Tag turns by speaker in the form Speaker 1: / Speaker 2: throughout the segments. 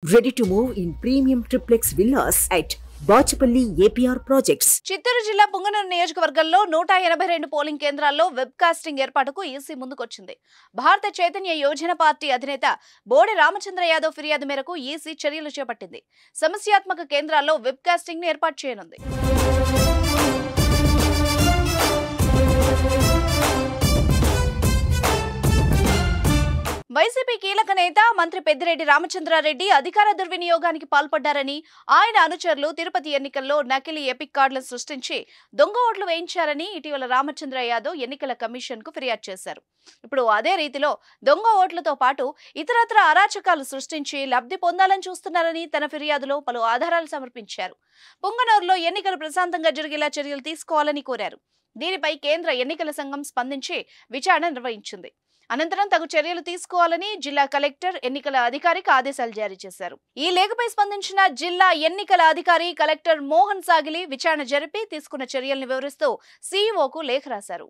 Speaker 1: Ready to move in premium triplex villas at Bachapalli APR Projects.
Speaker 2: Chittoor జిల్లా పుంగనూరు నియోజకవర్గంలో 182 polling కేంద్రాల్లో web casting ఏర్పాటుకు EC ముందుకొచ్చింది. భారత చైతన్య యోజన పార్టీ అధినేత బోడి రామచంద్ర యాదవ్ ఫిర్యాదు మేరకు ఈసీ చర్యలు చేపట్టింది. సమస్యాత్మక కేంద్రాల్లో వెబ్ కాస్టింగ్ ను ఏర్పాటు చేయనుంది. వైసీపీ కీలక నేత మంత్రి పెద్దిరెడ్డి రామచంద్రారెడ్డి అధికార దుర్వినియోగానికి పాల్పడ్డారని, ఆయన అనుచరులు తిరుపతి ఎన్నికల్లో నకిలీ ఎపిక్ కార్డులను సృష్టించి దొంగ ఓట్లు వేయించారని ఇటీవల రామచంద్ర యాదవ్ ఎన్నికల కమిషన్ కు ఫిర్యాదు చేశారు. ఇప్పుడు అదే రీతిలో దొంగ ఓట్లతో పాటు ఇతరత్ర అరాచకాలు సృష్టించి లబ్ధి పొందాలని చూస్తున్నారని తన ఫిర్యాదులో పలు ఆధారాలు సమర్పించారు. పుంగనూరులో ఎన్నికలు ప్రశాంతంగా జరిగేలా చర్యలు తీసుకోవాలని కోరారు. దీనిపై కేంద్ర ఎన్నికల సంఘం స్పందించి విచారణ నిర్వహించింది. అనంతరం తగు చర్యలు తీసుకోవాలని జిల్లా కలెక్టర్ ఎన్నికల అధికారికి ఆదేశాలు జారీ చేశారు. ఈ లేఖపై స్పందించిన జిల్లా ఎన్నికల అధికారి కలెక్టర్ మోహన్ సాగిలి విచారణ జరిపి తీసుకున్న చర్యలను వివరిస్తూ సీఈఓకు లేఖ రాశారు.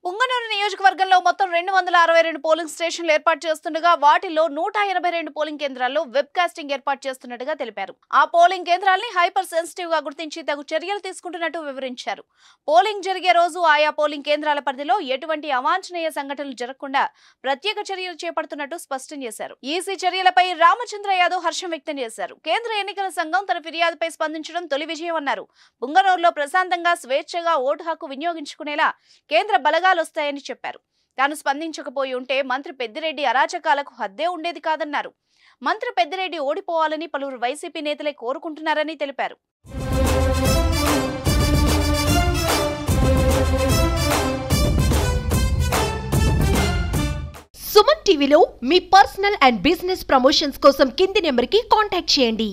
Speaker 2: పుంగనూరు నియోజకవర్గంలో మొత్తం 262 పోలింగ్ స్టేషన్లు ఏర్పాటు చేస్తుండగా వాటిలో 182 పోలింగ్ కేంద్రాల్లో వెబ్ కాస్టింగ్ ఏర్పాటు చేస్తున్నట్టుగా తెలిపారు. ఆ పోలింగ్ కేంద్రాల్ని హైపర్ సెన్సిటివ్ గా గుర్తించి తగు చర్యలు తీసుకుంటున్నట్టు వివరించారు. పోలింగ్ జరిగే రోజు ఆయా పోలింగ్ కేంద్రాల పరిధిలో ఎటువంటి అవాంఛనీయ సంఘటనలు జరగకుండా ప్రత్యేక చర్యలు చేపడుతున్నట్టు స్పష్టం చేశారు. ఈసీ చర్యలపై రామచంద్ర యాదవ్ హర్షం వ్యక్తం చేశారు. కేంద్ర ఎన్నికల సంఘం తన ఫిర్యాదుపై స్పందించడం తొలి విజయం అన్నారు. పుంగనూరులో ప్రశాంతంగా స్వేచ్ఛగా ఓటు హక్కు వినియోగించుకునేలా కేంద్ర బలగాలు వస్తాయని చెప్పారు. తాను స్పందించకపోయి ఉంటే మంత్రి పెద్దిరెడ్డి అరాచకాలకు హద్దే ఉండేది కాదన్నారు. మంత్రి పెద్దిరెడ్డి ఓడిపోవాలని పలువురు వైసీపీ నేతలే కోరుకుంటున్నారని తెలిపారు.
Speaker 3: సుమన్ టీవీలో మీ పర్సనల్ అండ్ బిజినెస్ ప్రమోషన్స్ కోసం కింది నెంబర్కి కాంటాక్ట్ చేయండి.